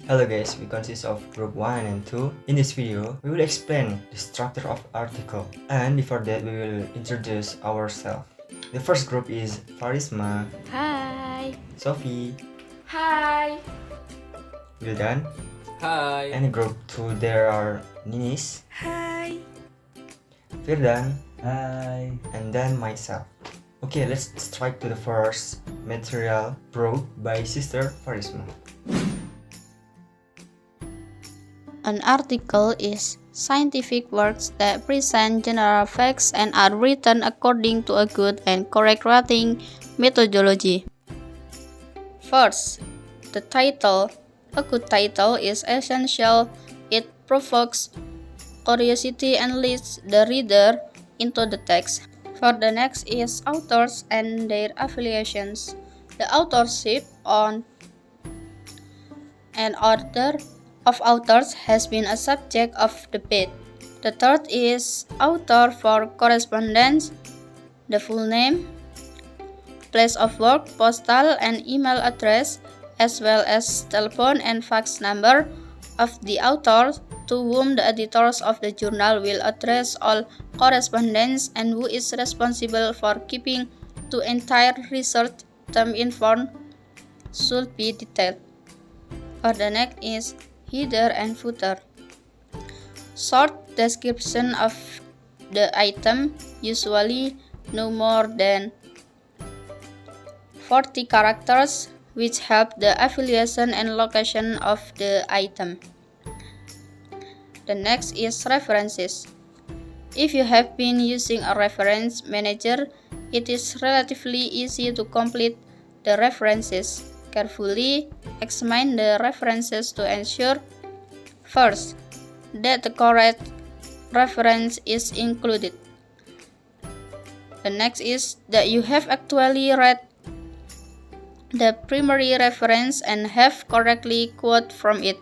Hello guys, we consist of group 1 and 2. In this video, we will explain the structure of article. And before that, we will introduce ourselves. The first group is Farisma. Hi. Sophie. Hi. Wildan. Hi. And in group 2, there are Ninis. Hi. Firdan. Hi. And then myself. Okay, let's strike to the first material brought by Sister Farisma. An article is scientific works that present general facts and are written according to a good and correct writing methodology. First, the title. A good title is essential. It provokes curiosity and leads the reader into the text. For the next is authors and their affiliations. The authorship on an order of authors has been a subject of debate. The third is author for correspondence, the full name, place of work, postal and email address, as well as telephone and fax number of the author to whom the editors of the journal will address all correspondence and who is responsible for keeping the entire research term informed should be detailed. For the next is header and footer. Short description of the item, usually no more than 40 characters, which help the affiliation and location of the item. The next is references. If you have been using a reference manager, it is relatively easy to complete the references. Carefully examine the references to ensure, first, that the correct reference is included. The next is that you have actually read the primary reference and have correctly quoted from it.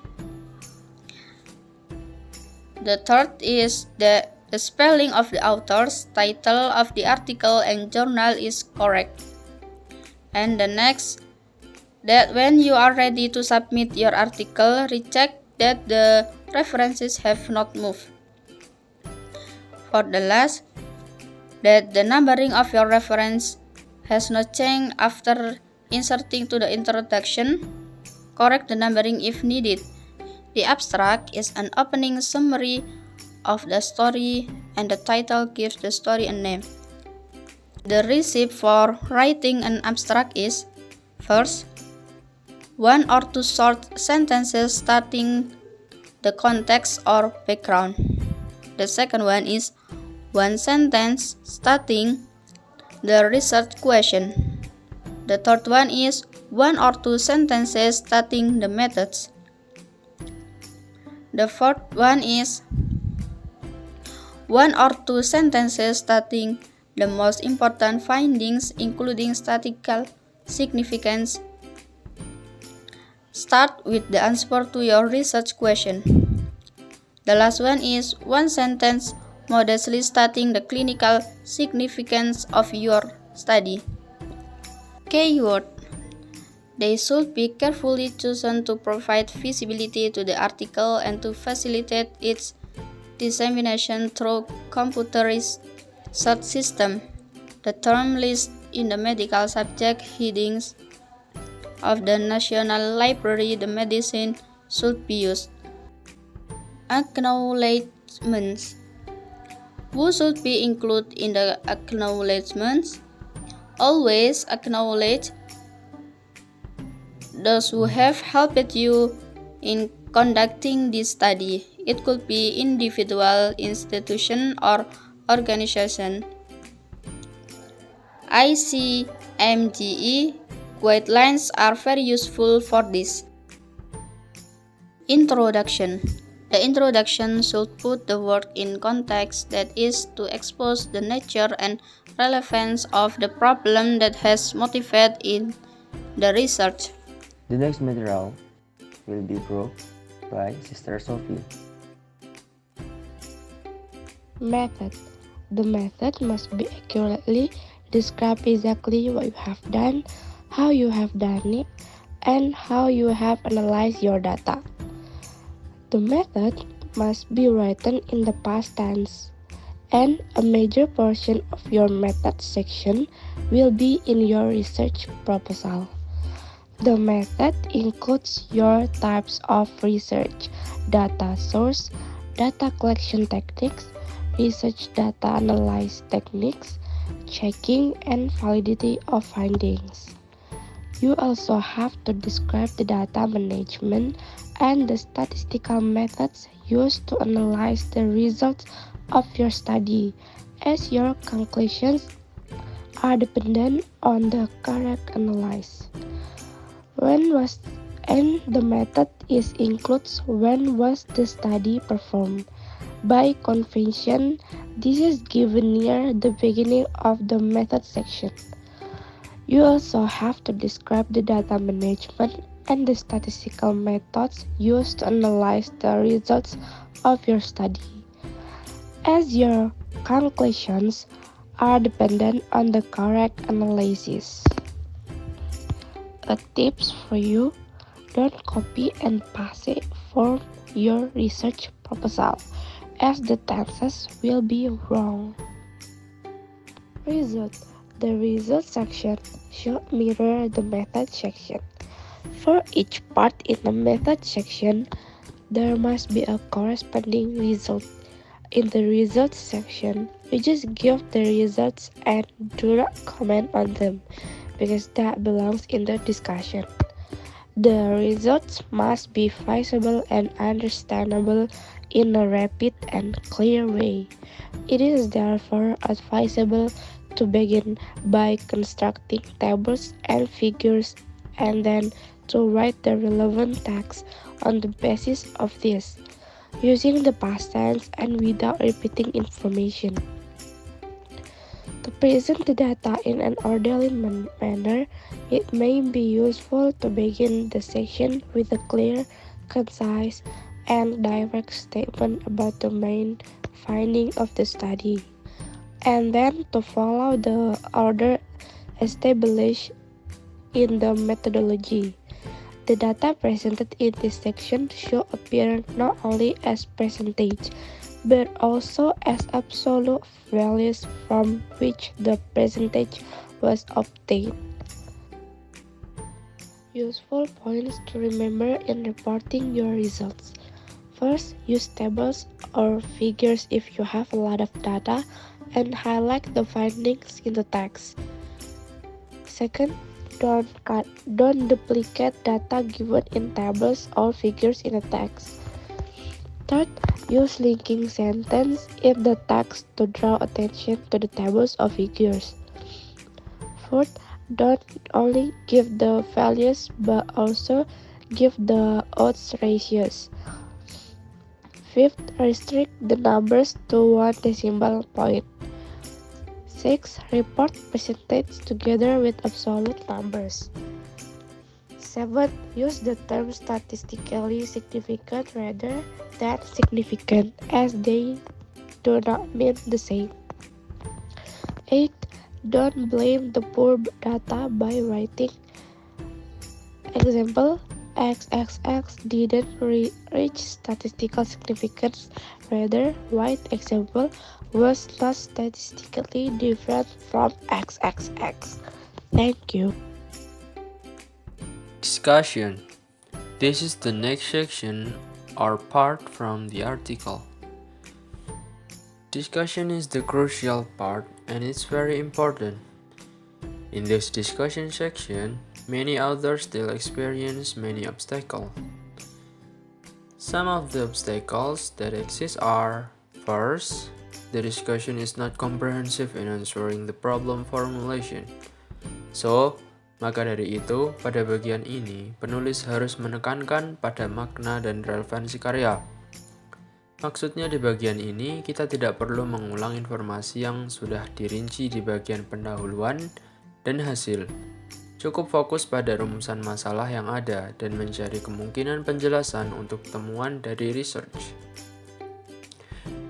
The third is that the spelling of the author's title of the article and journal is correct. And the next, that when you are ready to submit your article, recheck that the references have not moved. For the last, that the numbering of your reference has not changed after inserting to the introduction. Correct the numbering if needed. The abstract is an opening summary of the story and the title gives the story a name. The recipe for writing an abstract is, first, 1 or 2 short sentences starting the context or background. The second one is 1 sentence starting the research question. The third one is 1 or 2 sentences starting the methods. The fourth one is 1 or 2 sentences starting the most important findings, including statistical significance. Start with the answer to your research question. The last one is 1 sentence modestly stating the clinical significance of your study. Keyword. They should be carefully chosen to provide visibility to the article and to facilitate its dissemination through computerized search system. The term list in the medical subject headings of the National Library the medicine should be used. Acknowledgements. Who should be included in the acknowledgements? Always acknowledge those who have helped you in conducting this study. It could be individual, institution, or organization. ICMGE guidelines are very useful for this. Introduction. The introduction should put the work in context, that is, to expose the nature and relevance of the problem that has motivated in the research. The next material will be brought by Sister Sophie. Method. The method must be accurately describe exactly what you have done, how you have done it, and how you have analyzed your data. The method must be written in the past tense, and a major portion of your method section will be in your research proposal. The method includes your types of research: data source, data collection techniques, research data analysis techniques, checking and validity of findings. You also have to describe the data management and the statistical methods used to analyze the results of your study, as your conclusions are dependent on the correct analysis. And the method includes when was the study performed. By convention, this is given near the beginning of the method section. You also have to describe the data management and the statistical methods used to analyze the results of your study, as your conclusions are dependent on the correct analysis. A tips for you: don't copy and paste for your research proposal, as the tenses will be wrong. Result. The result section should mirror the method section. For each part in the method section, there must be a corresponding result. In the results section, you just give the results and do not comment on them, because that belongs in the discussion. The results must be visible and understandable in a rapid and clear way. It is therefore advisable to begin by constructing tables and figures, and then to write the relevant text on the basis of this, using the past tense and without repeating information. To present the data in an orderly manner, it may be useful to begin the section with a clear, concise, and direct statement about the main finding of the study, and then to follow the order established in the methodology. The data presented in this section should appear not only as percentage, but also as absolute values from which the percentage was obtained. Useful points to remember in reporting your results. First, use tables or figures if you have a lot of data, and highlight the findings in the text. Second, don't duplicate data given in tables or figures in a text. Third, use linking sentence in the text to draw attention to the tables or figures. Fourth, don't only give the values but also give the odds ratios. Fifth, restrict the numbers to one decimal point. 6. Report percentage together with absolute numbers. 7. Use the term statistically significant rather than significant, as they do not mean the same. 8. Don't blame the poor data by writing, example, XXX didn't reach statistical significance. Rather, write example was not statistically different from XXX. Thank you. Discussion. This is the next section or part from the article. Discussion is the crucial part and it's very important. In this discussion section, many authors still experience many obstacles. Some of the obstacles that exist are: first, the discussion is not comprehensive in answering the problem formulation. So, maka dari itu, pada bagian ini, penulis harus menekankan pada makna dan relevansi karya. Maksudnya di bagian ini, kita tidak perlu mengulang informasi yang sudah dirinci di bagian pendahuluan dan hasil. Cukup fokus pada rumusan masalah yang ada dan mencari kemungkinan penjelasan untuk temuan dari research.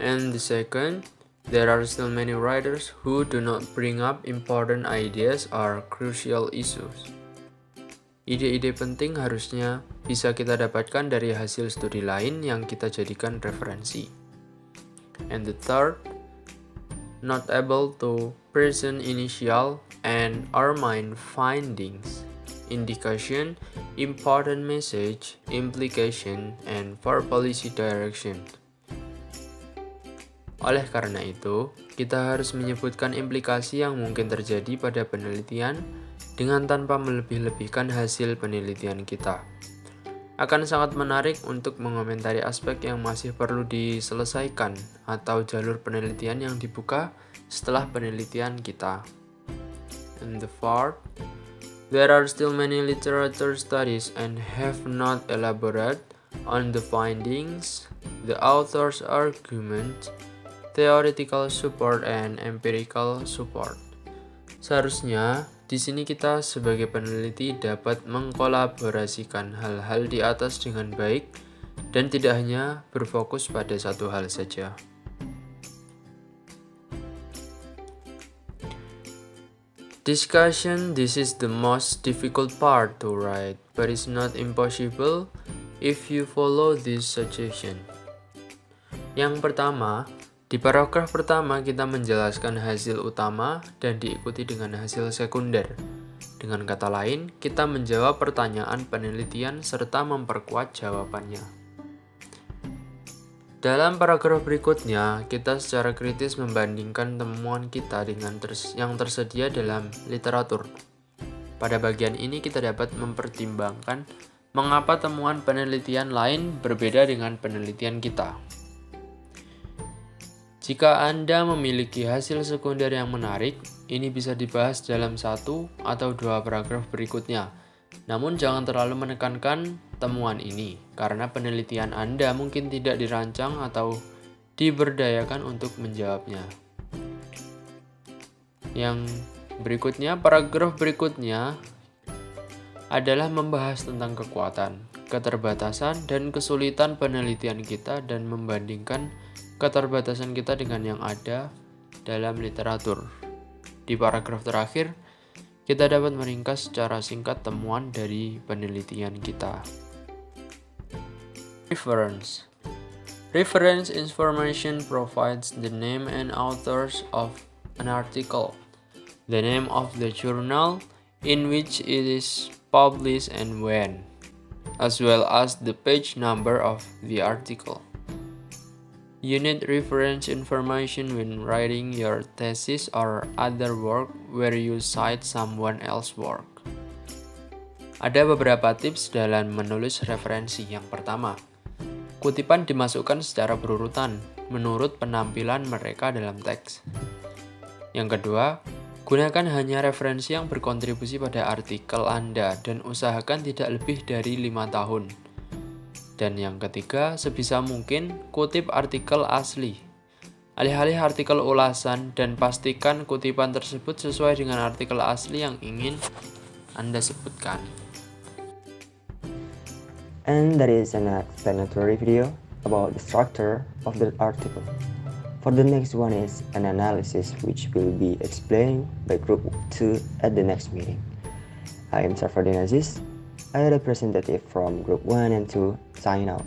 And the second, there are still many writers who do not bring up important ideas or crucial issues. Ide-ide penting harusnya bisa kita dapatkan dari hasil studi lain yang kita jadikan referensi. And the third, not able to present initial and our main findings, indication, important message, implication, and for policy direction. Oleh karena itu, kita harus menyebutkan implikasi yang mungkin terjadi pada penelitian dengan tanpa melebih-lebihkan hasil penelitian kita. Akan sangat menarik untuk mengomentari aspek yang masih perlu diselesaikan atau jalur penelitian yang dibuka setelah penelitian kita. And the fourth, there are still many literature studies and have not elaborated on the findings, the author's argument, theoretical support, and empirical support. Seharusnya, di sini kita sebagai peneliti dapat mengkolaborasikan hal-hal di atas dengan baik dan tidak hanya berfokus pada satu hal saja. Discussion. This is the most difficult part to write, but it's not impossible if you follow this suggestion. Yang pertama, di paragraf pertama kita menjelaskan hasil utama dan diikuti dengan hasil sekunder. Dengan kata lain, kita menjawab pertanyaan penelitian serta memperkuat jawabannya. Dalam paragraf berikutnya, kita secara kritis membandingkan temuan kita dengan yang tersedia dalam literatur. Pada bagian ini kita dapat mempertimbangkan mengapa temuan penelitian lain berbeda dengan penelitian kita. Jika Anda memiliki hasil sekunder yang menarik, ini bisa dibahas dalam 1 atau 2 paragraf berikutnya. Namun jangan terlalu menekankan temuan ini, karena penelitian Anda mungkin tidak dirancang atau diberdayakan untuk menjawabnya. Yang berikutnya, paragraf berikutnya adalah membahas tentang kekuatan, keterbatasan, dan kesulitan penelitian kita dan membandingkan keterbatasan kita dengan yang ada dalam literatur. Di paragraf terakhir, kita dapat meringkas secara singkat temuan dari penelitian kita. Reference. Reference information provides the name and authors of an article, the name of the journal in which it is published and when, as well as the page number of the article. You need reference information when writing your thesis or other work where you cite someone else's work. Ada beberapa tips dalam menulis referensi. Yang pertama, kutipan dimasukkan secara berurutan menurut penampilan mereka dalam teks. Yang kedua, gunakan hanya referensi yang berkontribusi pada artikel Anda dan usahakan tidak lebih dari 5 tahun. Dan yang ketiga, sebisa mungkin kutip artikel asli. Alih-alih artikel ulasan dan pastikan kutipan tersebut sesuai dengan artikel asli yang ingin Anda sebutkan. And that is an explanatory video about the structure of the article. For the next one is an analysis which will be explained by Group 2 at the next meeting. I am Safardin Aziz, a representative from Group 1 and 2, signing out.